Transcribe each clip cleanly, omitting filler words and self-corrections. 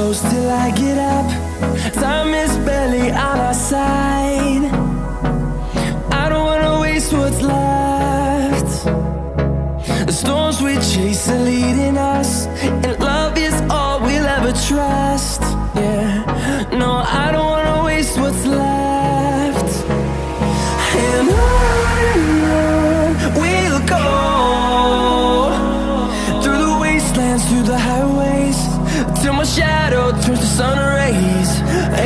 close till I get up. Time is barely on our side. I don't wanna waste what's left. The storms we chase are leading us, and love is all we'll ever trust. Yeah, no, I don't wanna waste what's left. And on we'll go, through the wastelands, through the highways, till my shadow turns to sun rays.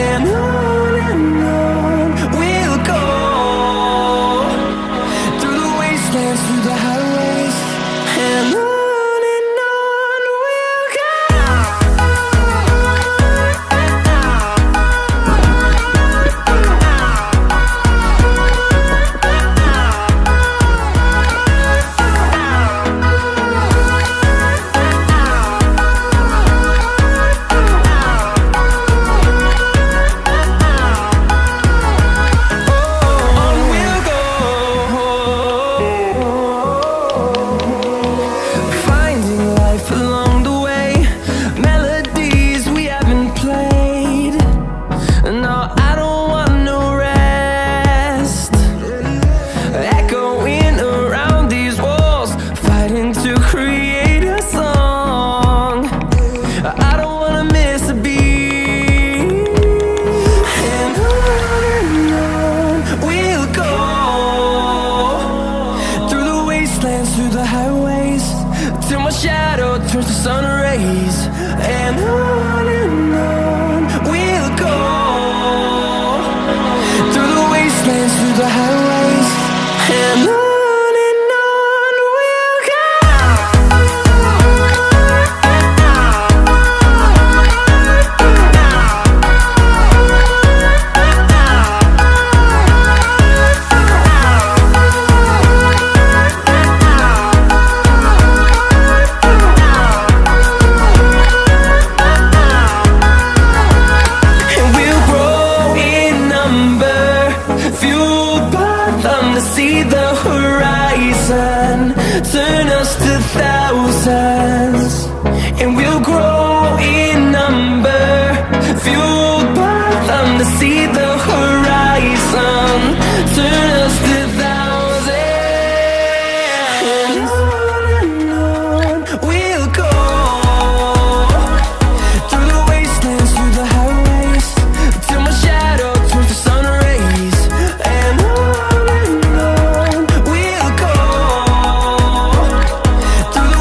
And on we'll go, through the wastelands, through the highways, and on we'll go. Through the highways, till my shadow turns to sun rays. And on we'll go, through the wastelands, through the highways, and on we'll go. See the horizon, turn us to thousands, and we'll grow in number, fueled by them to see the horizon, turn us to thousands, and on we'll go, through the wastelands, through the highways, till my shadow turns to sun rays. And on we'll go, through